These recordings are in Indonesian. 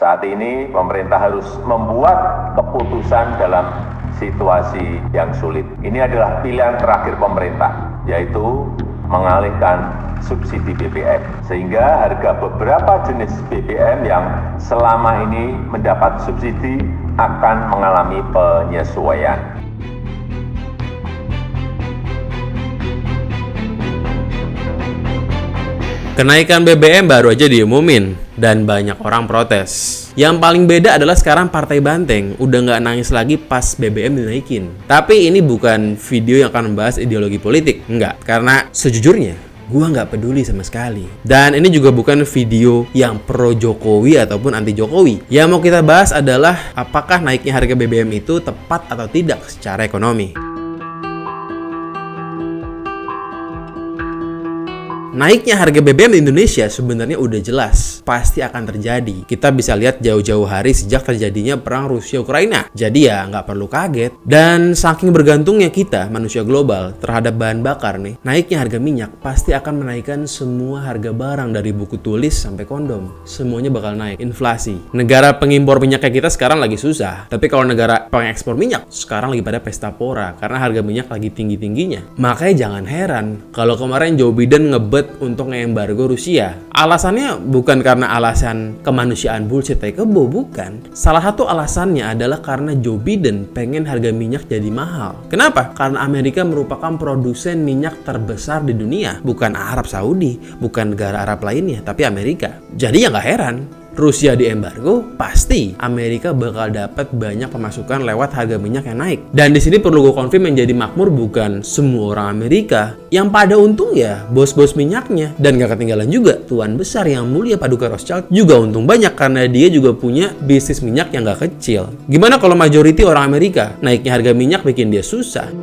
Saat ini pemerintah harus membuat keputusan dalam situasi yang sulit. Ini adalah pilihan terakhir pemerintah, yaitu mengalihkan subsidi BBM, sehingga harga beberapa jenis BBM yang selama ini mendapat subsidi akan mengalami penyesuaian. Kenaikan BBM baru aja diumumin dan banyak orang protes. Yang paling beda adalah sekarang Partai Banteng udah nggak nangis lagi pas BBM dinaikin. Tapi ini bukan video yang akan membahas ideologi politik, enggak. Karena sejujurnya gua nggak peduli sama sekali. Dan ini juga bukan video yang pro Jokowi ataupun anti Jokowi. Yang mau kita bahas adalah apakah naiknya harga BBM itu tepat atau tidak secara ekonomi. Naiknya harga BBM di Indonesia sebenarnya udah jelas, pasti akan terjadi. Kita bisa lihat jauh-jauh hari sejak terjadinya perang Rusia-Ukraina. Jadi ya nggak perlu kaget. Dan saking bergantungnya kita, manusia global, terhadap bahan bakar nih, naiknya harga minyak pasti akan menaikkan semua harga barang dari buku tulis sampai kondom. Semuanya bakal naik, inflasi. Negara pengimpor minyak kayak kita sekarang lagi susah. Tapi kalau negara pengekspor minyak, sekarang lagi pada pesta pora karena harga minyak lagi tinggi-tingginya. Makanya jangan heran kalau kemarin Joe Biden ngebet untuk nge-embargo Rusia. Alasannya bukan karena alasan kemanusiaan bullshit kayak kebo, bukan. Salah satu alasannya adalah karena Joe Biden pengen harga minyak jadi mahal. Kenapa? Karena Amerika merupakan produsen minyak terbesar di dunia. Bukan Arab Saudi, bukan negara Arab lainnya, tapi Amerika. Jadi ya nggak heran. Rusia diembargo, pasti Amerika bakal dapat banyak pemasukan lewat harga minyak yang naik. Dan di sini perlu gue konfirm yang jadi makmur bukan semua orang Amerika. Yang pada untung ya bos-bos minyaknya. Dan gak ketinggalan juga Tuan Besar yang mulia Paduka Rothschild juga untung banyak karena dia juga punya bisnis minyak yang gak kecil. Gimana kalau majority orang Amerika? Naiknya harga minyak bikin dia susah.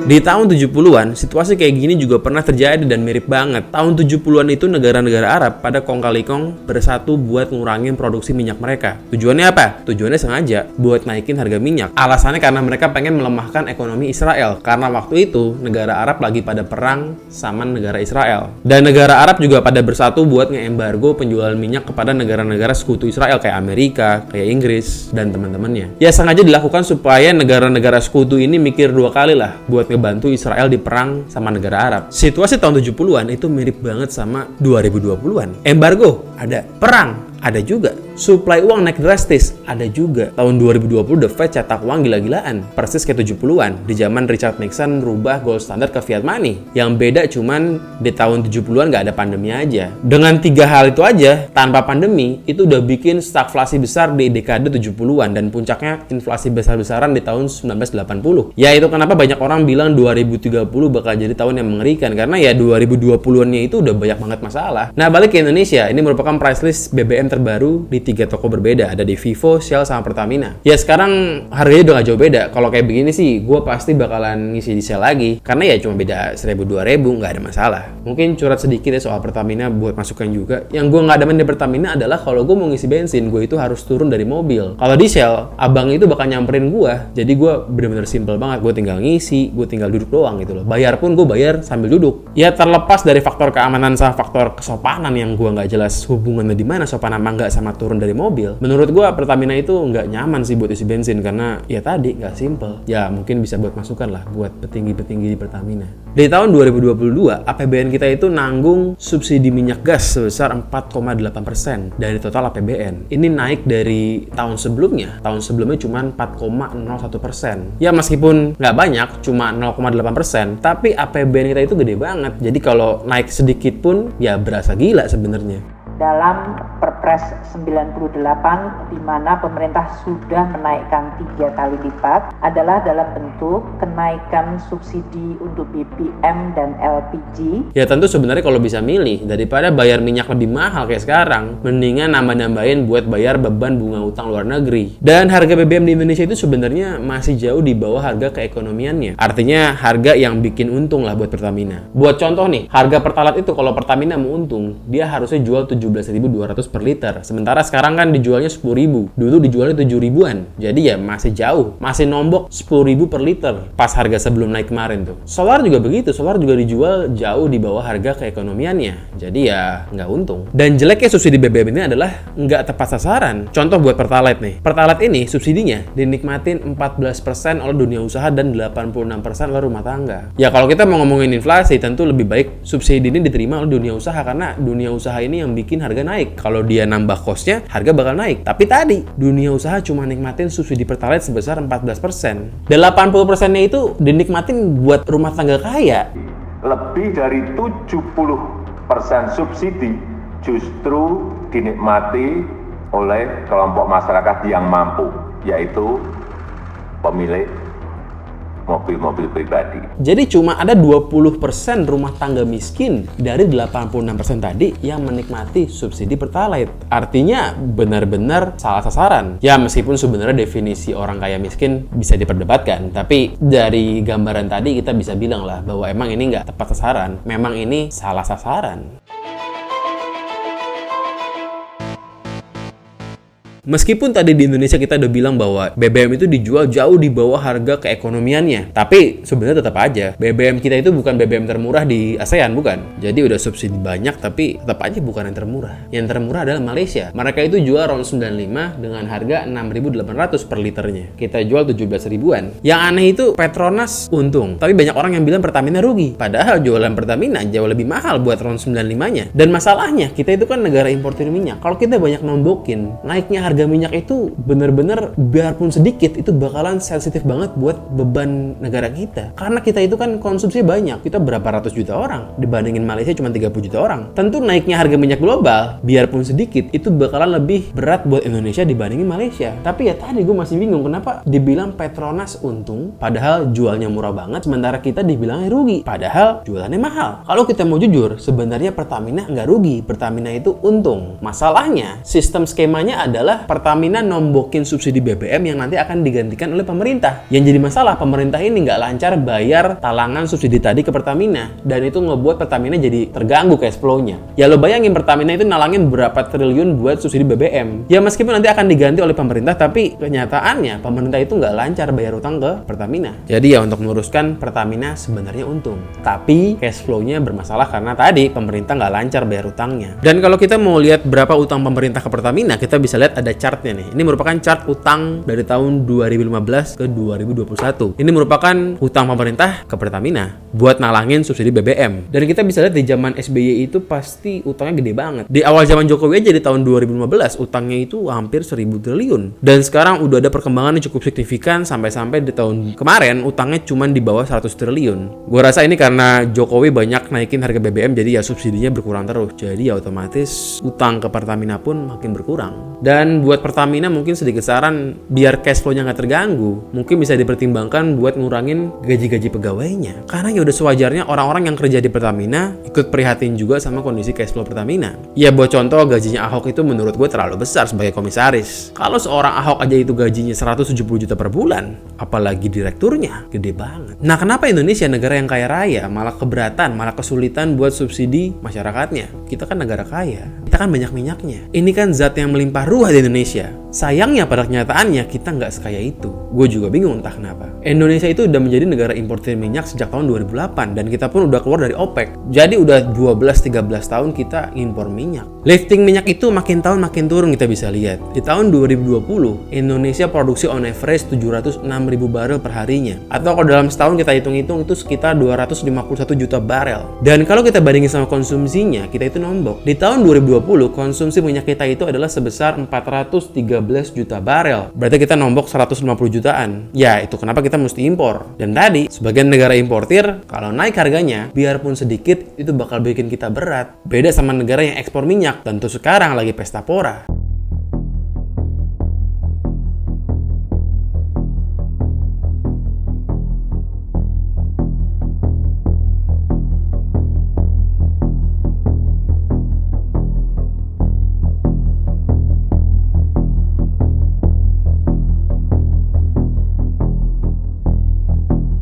Di tahun 70-an, situasi kayak gini juga pernah terjadi dan mirip banget. Tahun 70-an itu negara-negara Arab pada kong kali kong bersatu buat ngurangin produksi minyak mereka. Tujuannya apa? Tujuannya sengaja buat naikin harga minyak. Alasannya karena mereka pengen melemahkan ekonomi Israel. Karena waktu itu negara Arab lagi pada perang sama negara Israel. Dan negara Arab juga pada bersatu buat nge-embargo penjualan minyak kepada negara-negara sekutu Israel kayak Amerika, kayak Inggris, dan teman-temannya. Ya sengaja dilakukan supaya negara-negara sekutu ini mikir dua kali lah buat bantu Israel di perang sama negara Arab. Situasi tahun 70-an itu mirip banget sama 2020-an. Embargo, ada. Perang, ada juga. Suplai uang naik drastis, ada juga. Tahun 2020 The Fed cetak uang gila-gilaan. Persis kayak 70-an. Di zaman Richard Nixon rubah gold standard ke fiat money. Yang beda cuman di tahun 70-an nggak ada pandemi aja. Dengan tiga hal itu aja, tanpa pandemi, itu udah bikin stagflasi besar di dekade 70-an. Dan puncaknya inflasi besar-besaran di tahun 1980. Ya itu kenapa banyak orang bilang 2030 bakal jadi tahun yang mengerikan. Karena ya 2020-annya itu udah banyak banget masalah. Nah balik ke Indonesia, ini merupakan price list BBM terbaru di 3 toko berbeda. Ada di Vivo, Shell, sama Pertamina. Ya sekarang harganya udah gak jauh beda. Kalau kayak begini sih, gue pasti bakalan ngisi di Shell lagi. Karena ya cuma beda 1.000-2.000, gak ada masalah. Mungkin curhat sedikit ya soal Pertamina buat masukan juga. Yang gue gak demen di Pertamina adalah kalau gue mau ngisi bensin, gue itu harus turun dari mobil. Kalau di Shell, abang itu bakal nyamperin gue. Jadi gue bener-bener simple banget. Gue tinggal ngisi, gue tinggal duduk doang gitu loh. Bayar pun gue bayar sambil duduk. Ya terlepas dari faktor keamanan sama faktor kesopanan yang gue gak jelas hubungannya di mana sopan apa enggak sama turun dari mobil. Menurut gue Pertamina itu nggak nyaman sih buat isi bensin karena ya tadi nggak simple. Ya mungkin bisa buat masukan lah buat petinggi-petinggi di Pertamina. Di tahun 2022 APBN kita itu nanggung subsidi minyak gas sebesar 4,8% dari total APBN. Ini naik dari tahun sebelumnya. Tahun sebelumnya cuma 4,01%. Ya meskipun nggak banyak, cuma 0,8%, tapi APBN kita itu gede banget. Jadi kalau naik sedikit pun ya berasa gila sebenarnya. Dalam Perpres 98 di mana pemerintah sudah menaikkan 3 kali lipat adalah dalam bentuk kenaikan subsidi untuk BBM dan LPG. Ya tentu sebenarnya kalau bisa milih daripada bayar minyak lebih mahal kayak sekarang, mendingan nambah-nambahin buat bayar beban bunga utang luar negeri. Dan harga BBM di Indonesia itu sebenarnya masih jauh di bawah harga keekonomiannya. Artinya harga yang bikin untung lah buat Pertamina. Buat contoh nih, harga Pertalite itu kalau Pertamina mau untung, dia harusnya jual 17.200 per liter. liter. Sementara sekarang kan dijualnya 10.000. Dulu dijualnya 7.000-an. Jadi ya masih jauh. Masih nombok 10.000 per liter pas harga sebelum naik kemarin tuh. Solar juga begitu. Solar juga dijual jauh di bawah harga keekonomiannya. Jadi ya nggak untung. Dan jeleknya subsidi BBM ini adalah nggak tepat sasaran. Contoh buat Pertalite nih. Pertalite ini subsidinya dinikmatin 14% oleh dunia usaha dan 86% oleh rumah tangga. Ya kalau kita mau ngomongin inflasi, tentu lebih baik subsidi ini diterima oleh dunia usaha karena dunia usaha ini yang bikin harga naik. Kalau dia nambah cost-nya, harga bakal naik. Tapi tadi, dunia usaha cuma nikmatin subsidi Pertalite sebesar 14%. Dan 80%-nya itu dinikmatin buat rumah tangga kaya. Lebih dari 70% subsidi justru dinikmati oleh kelompok masyarakat yang mampu, yaitu pemilik mobil-mobil pribadi. Jadi cuma ada 20% rumah tangga miskin dari 86% tadi yang menikmati subsidi Pertalite. Artinya benar-benar salah sasaran. Ya meskipun sebenarnya definisi orang kaya miskin bisa diperdebatkan, tapi dari gambaran tadi kita bisa bilang lah bahwa emang ini nggak tepat sasaran. Memang ini salah sasaran. Meskipun tadi di Indonesia kita udah bilang bahwa BBM itu dijual jauh di bawah harga keekonomiannya, tapi sebenarnya tetap aja BBM kita itu bukan BBM termurah di ASEAN, bukan. Jadi udah subsidi banyak tapi tetap aja bukan yang termurah. Yang termurah adalah Malaysia. Mereka itu jual RON 95 dengan harga 6.800 per liternya. Kita jual 17 ribuan. Yang aneh itu Petronas untung, tapi banyak orang yang bilang Pertamina rugi. Padahal jualan Pertamina jauh lebih mahal buat RON 95-nya. Dan masalahnya kita itu kan negara importir minyak. Kalau kita banyak nombokin, naiknya harga minyak itu bener-bener biarpun sedikit itu bakalan sensitif banget buat beban negara kita. Karena kita itu kan konsumsi banyak. Kita berapa ratus juta orang dibandingin Malaysia cuma 30 juta orang. Tentu naiknya harga minyak global biarpun sedikit itu bakalan lebih berat buat Indonesia dibandingin Malaysia. Tapi ya tadi gue masih bingung kenapa dibilang Petronas untung padahal jualnya murah banget, sementara kita dibilangnya rugi padahal jualannya mahal. Kalau kita mau jujur, sebenarnya Pertamina nggak rugi, Pertamina itu untung. Masalahnya sistem skemanya adalah Pertamina nombokin subsidi BBM yang nanti akan digantikan oleh pemerintah. Yang jadi masalah, pemerintah ini nggak lancar bayar talangan subsidi tadi ke Pertamina. Dan itu ngebuat Pertamina jadi terganggu cash flow-nya. Ya lo bayangin Pertamina itu nalangin berapa triliun buat subsidi BBM. Ya meskipun nanti akan diganti oleh pemerintah, tapi kenyataannya pemerintah itu nggak lancar bayar utang ke Pertamina. Jadi ya untuk meluruskan, Pertamina sebenarnya untung. Tapi cash flow-nya bermasalah karena tadi pemerintah nggak lancar bayar utangnya. Dan kalau kita mau lihat berapa utang pemerintah ke Pertamina, kita bisa lihat ada chartnya nih. Ini merupakan chart utang dari tahun 2015 ke 2021. Ini merupakan utang pemerintah ke Pertamina buat nalangin subsidi BBM. Dan kita bisa lihat di zaman SBY itu pasti utangnya gede banget. Di awal zaman Jokowi aja di tahun 2015 utangnya itu hampir 1.000 triliun. Dan sekarang udah ada perkembangan yang cukup signifikan sampai di tahun kemarin utangnya cuma di bawah 100 triliun. Gue rasa ini karena Jokowi banyak naikin harga BBM jadi ya subsidinya berkurang terus. Jadi ya otomatis utang ke Pertamina pun makin berkurang. Dan buat Pertamina mungkin sedikit saran biar cash flow-nya nggak terganggu, mungkin bisa dipertimbangkan buat ngurangin gaji-gaji pegawainya. Karena ya udah sewajarnya orang-orang yang kerja di Pertamina ikut prihatin juga sama kondisi cash flow Pertamina. Ya buat contoh gajinya Ahok itu menurut gue terlalu besar sebagai komisaris. Kalau seorang Ahok aja itu gajinya 170 juta per bulan, apalagi direkturnya gede banget. Nah kenapa Indonesia negara yang kaya raya malah keberatan, malah kesulitan buat subsidi masyarakatnya? Kita kan negara kaya, kita kan banyak minyaknya. Ini kan zat yang melimpah ruah di Indonesia. Sayangnya pada kenyataannya kita nggak sekaya itu. Gue juga bingung entah kenapa. Indonesia itu udah menjadi negara importir minyak sejak tahun 2008 dan kita pun udah keluar dari OPEC. Jadi udah 12-13 tahun kita impor minyak. Lifting minyak itu makin tahun makin turun kita bisa lihat. Di tahun 2020 Indonesia produksi on average 706.000 barel per harinya. Atau kalau dalam setahun kita hitung-hitung itu sekitar 251 juta barel. Dan kalau kita bandingin sama konsumsinya, kita itu nombok. Di tahun 2020 konsumsi minyak kita itu adalah sebesar 413 juta barel. Berarti kita nombok 150 jutaan. Ya, itu kenapa kita mesti impor. Dan tadi, sebagai negara importir, kalau naik harganya, biarpun sedikit, itu bakal bikin kita berat. Beda sama negara yang ekspor minyak. Tentu sekarang lagi pesta pora.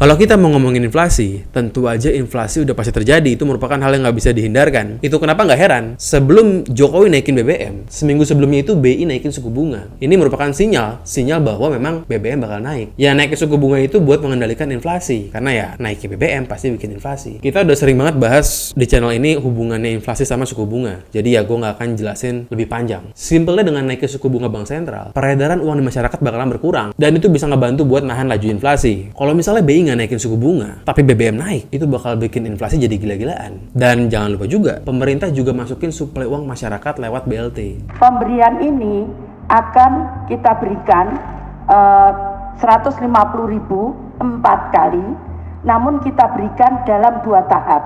Kalau kita mau ngomongin inflasi, tentu aja inflasi udah pasti terjadi. Itu merupakan hal yang nggak bisa dihindarkan. Itu kenapa nggak heran, sebelum Jokowi naikin BBM, seminggu sebelumnya itu BI naikin suku bunga. Ini merupakan sinyal bahwa memang BBM bakal naik. Ya naikin suku bunga itu buat mengendalikan inflasi. Karena ya naikin BBM pasti bikin inflasi. Kita udah sering banget bahas di channel ini hubungannya inflasi sama suku bunga. Jadi ya gue nggak akan jelasin lebih panjang. Simpelnya dengan naikin suku bunga bank sentral, peredaran uang di masyarakat bakalan berkurang. Dan itu bisa ngebantu buat nahan laju inflasi. Kalau misalnya BI nggak naikin suku bunga, tapi BBM naik, itu bakal bikin inflasi jadi gila-gilaan. Dan jangan lupa juga, pemerintah juga masukin suplai uang masyarakat lewat BLT. Pemberian ini akan kita berikan 150.000 4 kali, namun kita berikan dalam 2 tahap.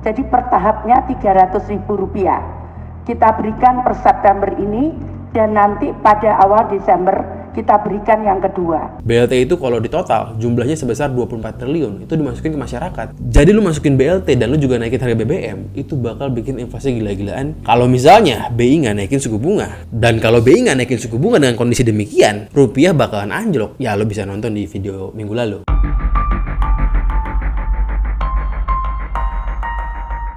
Jadi per tahapnya Rp300.000. Kita berikan per September ini dan nanti pada awal Desember kita berikan yang kedua. BLT itu kalau di total jumlahnya sebesar 24 triliun itu dimasukin ke masyarakat. Jadi lu masukin BLT dan lu juga naikin harga BBM, itu bakal bikin inflasi gila-gilaan. Kalau misalnya BI nggak naikin suku bunga, dan kalau BI nggak naikin suku bunga dengan kondisi demikian, rupiah bakalan anjlok. Ya lu bisa nonton di video minggu lalu.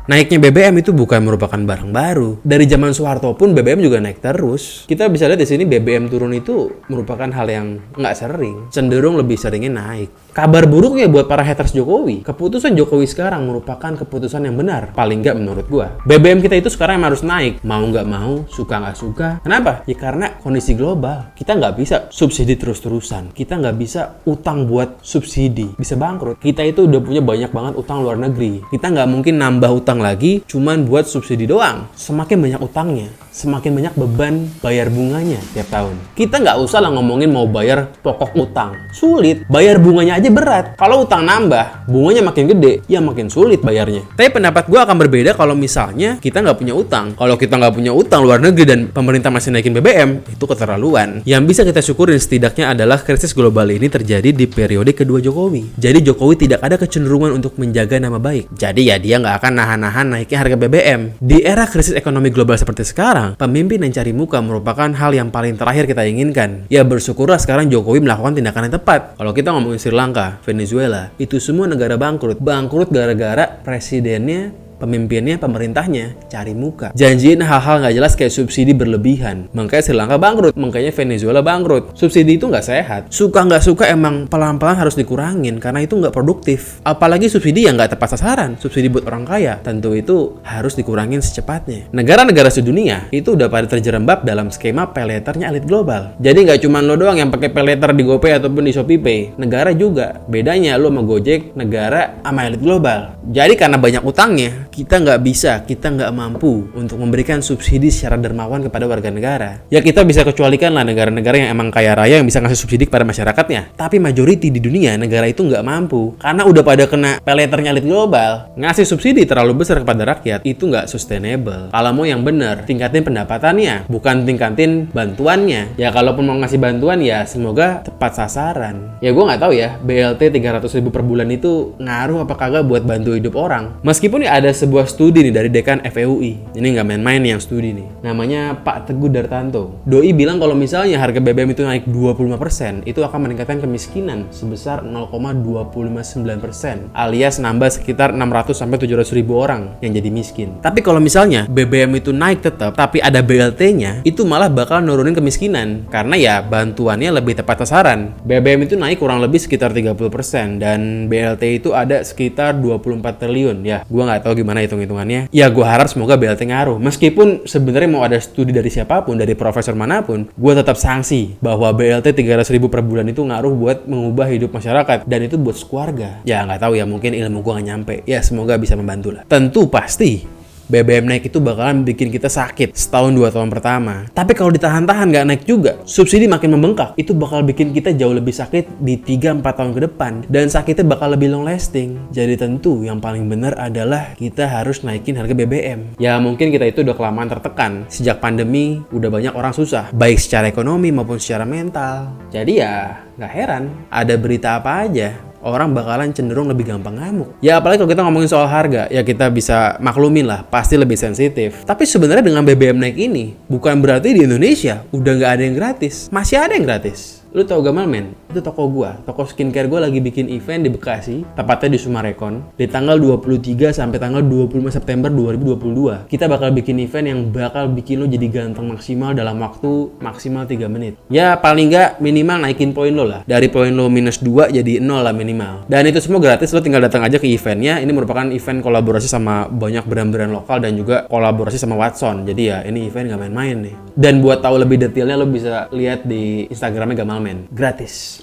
Naiknya BBM itu bukan merupakan barang baru. Dari zaman Soeharto pun BBM juga naik terus. Kita bisa lihat di sini BBM turun itu merupakan hal yang nggak sering, cenderung lebih seringnya naik. Kabar buruknya buat para haters Jokowi, keputusan Jokowi sekarang merupakan keputusan yang benar, paling nggak menurut gua. BBM kita itu sekarang harus naik, mau nggak mau, suka nggak suka. Kenapa? Ya karena kondisi global. Kita nggak bisa subsidi terus-terusan. Kita nggak bisa utang buat subsidi, bisa bangkrut. Kita itu udah punya banyak banget utang luar negeri. Kita nggak mungkin nambah utang lagi cuman buat subsidi doang. Semakin banyak utangnya, semakin banyak beban bayar bunganya tiap tahun. Kita nggak usah lah ngomongin mau bayar pokok utang, sulit. Bayar bunganya aja berat. Kalau utang nambah, bunganya makin gede, ya makin sulit bayarnya. Tapi pendapat gue akan berbeda kalau misalnya kita nggak punya utang. Kalau kita nggak punya utang luar negeri dan pemerintah masih naikin BBM, itu keterlaluan. Yang bisa kita syukurin setidaknya adalah krisis global ini terjadi di periode kedua Jokowi. Jadi Jokowi tidak ada kecenderungan untuk menjaga nama baik. Jadi ya dia nggak akan nahan naiknya harga BBM. Di era krisis ekonomi global seperti sekarang, pemimpin yang cari muka merupakan hal yang paling terakhir kita inginkan. Ya bersyukurlah sekarang Jokowi melakukan tindakan yang tepat. Kalau kita ngomongin Sri Lanka, Venezuela, itu semua negara bangkrut. Bangkrut gara-gara presidennya, pemimpinnya, pemerintahnya cari muka, janjiin hal-hal nggak jelas kayak subsidi berlebihan. Makanya Sri Lanka bangkrut, makanya Venezuela bangkrut. Subsidi itu nggak sehat. Suka nggak suka emang pelan-pelan harus dikurangin karena itu nggak produktif. Apalagi subsidi yang nggak tepat sasaran, subsidi buat orang kaya, tentu itu harus dikurangin secepatnya. Negara-negara sedunia itu udah pada terjerembab dalam skema payletternya elit global. Jadi nggak cuma lo doang yang pakai payletter di GoPay ataupun di ShopeePay. Negara juga. Bedanya lo sama Gojek, negara sama elit global. Jadi karena banyak utangnya, kita nggak mampu untuk memberikan subsidi secara dermawan kepada warga negara. Ya kita bisa kecualikan lah negara-negara yang emang kaya raya yang bisa ngasih subsidi kepada masyarakatnya. Tapi majority di dunia negara itu nggak mampu karena udah pada kena payletternya elit global. Ngasih subsidi terlalu besar kepada rakyat itu nggak sustainable. Kalau mau yang bener, tingkatin pendapatannya, bukan tingkatin bantuannya. Ya kalaupun mau ngasih bantuan ya semoga tepat sasaran. Ya gue nggak tahu ya BLT 300.000 per bulan itu ngaruh apa kagak buat bantu hidup orang. Meskipun ya ada sebuah studi nih dari dekan FEUI. Ini nggak main-main yang studi nih. Namanya Pak Teguh Dartanto. Doi bilang kalau misalnya harga BBM itu naik 25%, itu akan meningkatkan kemiskinan sebesar 0,259%, alias nambah sekitar 600-700 ribu orang yang jadi miskin. Tapi kalau misalnya BBM itu naik tetap, tapi ada BLT-nya, itu malah bakal nurunin kemiskinan. Karena ya bantuannya lebih tepat sasaran. BBM itu naik kurang lebih sekitar 30%, dan BLT itu ada sekitar 24 triliun. Ya, gua nggak tahu gimana hitung-hitungannya. Ya gue harap semoga BLT ngaruh. Meskipun sebenarnya mau ada studi dari siapapun, dari profesor manapun, gue tetap sanksi bahwa BLT 300.000 per bulan itu ngaruh buat mengubah hidup masyarakat, dan itu buat sekeluarga. Ya nggak tahu ya, mungkin ilmu gue nggak nyampe. Ya semoga bisa membantu lah. Tentu pasti BBM naik itu bakalan bikin kita sakit setahun 2 tahun pertama. Tapi kalau ditahan-tahan nggak naik juga, subsidi makin membengkak, itu bakal bikin kita jauh lebih sakit di 3-4 tahun ke depan. Dan sakitnya bakal lebih long lasting. Jadi tentu yang paling benar adalah kita harus naikin harga BBM. Ya mungkin kita itu udah kelamaan tertekan. Sejak pandemi udah banyak orang susah, baik secara ekonomi maupun secara mental. Jadi ya nggak heran ada berita apa aja, orang bakalan cenderung lebih gampang ngamuk. Ya apalagi kalau kita ngomongin soal harga, ya kita bisa maklumin lah, pasti lebih sensitif. Tapi sebenarnya dengan BBM naik ini, bukan berarti di Indonesia udah nggak ada yang gratis. Masih ada yang gratis. Lu tau Gamalman? Itu toko gua, toko skincare gua lagi bikin event di Bekasi, tepatnya di Sumarekon, di tanggal 23 sampai tanggal 25 September 2022. Kita bakal bikin event yang bakal bikin lu jadi ganteng maksimal dalam waktu maksimal 3 menit. Ya paling nggak minimal naikin poin lo lah. Dari poin lo -2 jadi 0 lah minimal. Dan itu semua gratis, lo tinggal datang aja ke eventnya. Ini merupakan event kolaborasi sama banyak brand-brand lokal dan juga kolaborasi sama Watson. Jadi ya ini event nggak main-main nih. Dan buat tahu lebih detailnya lo bisa lihat di Instagramnya Gamalman. Gratis.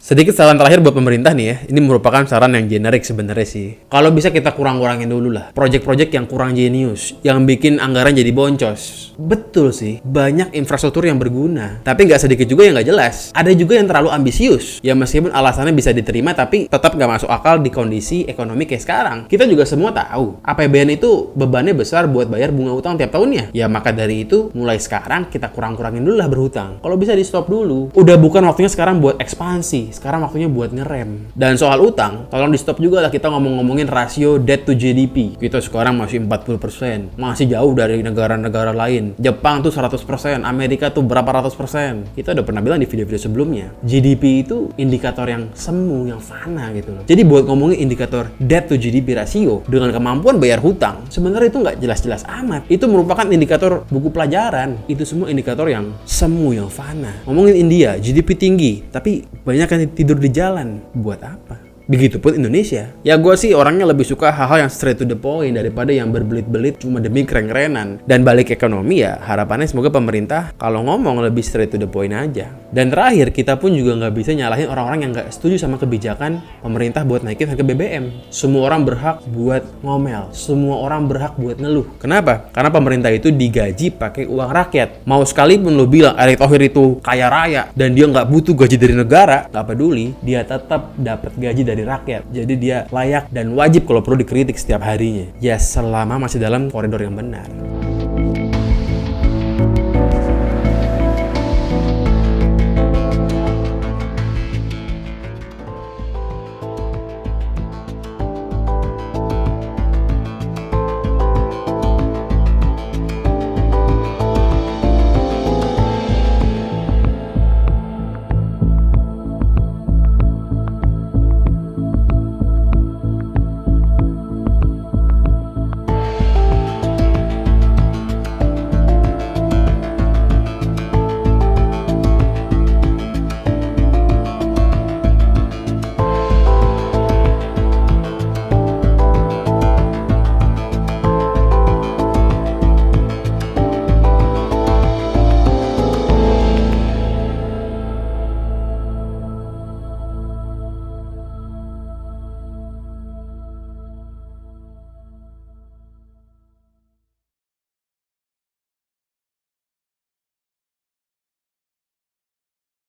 Sedikit saran terakhir buat pemerintah nih ya. Ini merupakan saran yang generik sebenarnya sih. Kalau bisa kita kurang-kurangin dulu lah. Project-project yang kurang jenius, yang bikin anggaran jadi boncos. Betul sih, banyak infrastruktur yang berguna. Tapi nggak sedikit juga yang nggak jelas. Ada juga yang terlalu ambisius. Ya meskipun alasannya bisa diterima, tapi tetap nggak masuk akal di kondisi ekonomi kayak sekarang. Kita juga semua tahu, APBN itu bebannya besar buat bayar bunga utang tiap tahunnya. Ya maka dari itu, mulai sekarang kita kurang-kurangin dulu lah berhutang. Kalau bisa di stop dulu. Udah bukan waktunya sekarang buat ekspansi. Sekarang waktunya buat ngerem. Dan soal utang, tolong di stop juga lah kita ngomongin rasio debt to GDP. Kita sekarang masih 40%. Masih jauh dari negara-negara lain. Jepang tuh 100%, Amerika tuh berapa ratus persen. Kita udah pernah bilang di video-video sebelumnya. GDP itu indikator yang semu, yang fana gitu loh. Jadi buat ngomongin indikator debt to GDP rasio dengan kemampuan bayar hutang, sebenarnya itu nggak jelas-jelas amat. Itu merupakan indikator buku pelajaran. Itu semua indikator yang semu, yang fana. Ngomongin India, GDP tinggi, tapi banyak yang tidur di jalan. Buat apa? Begitupun Indonesia. Ya gue sih orangnya lebih suka hal-hal yang straight to the point daripada yang berbelit-belit cuma demi keren-kerenan. Dan balik ekonomi ya harapannya semoga pemerintah kalau ngomong lebih straight to the point aja. Dan terakhir kita pun juga nggak bisa nyalahin orang-orang yang nggak setuju sama kebijakan pemerintah buat naikin harga BBM. Semua orang berhak buat ngomel. Semua orang berhak buat ngeluh. Kenapa? Karena pemerintah itu digaji pakai uang rakyat. Mau sekalipun lo bilang Erick Thohir itu kaya raya dan dia nggak butuh gaji dari negara, nggak peduli, dia tetap dapat gaji dari rakyat. Jadi dia layak dan wajib kalau perlu dikritik setiap harinya. Ya selama masih dalam koridor yang benar.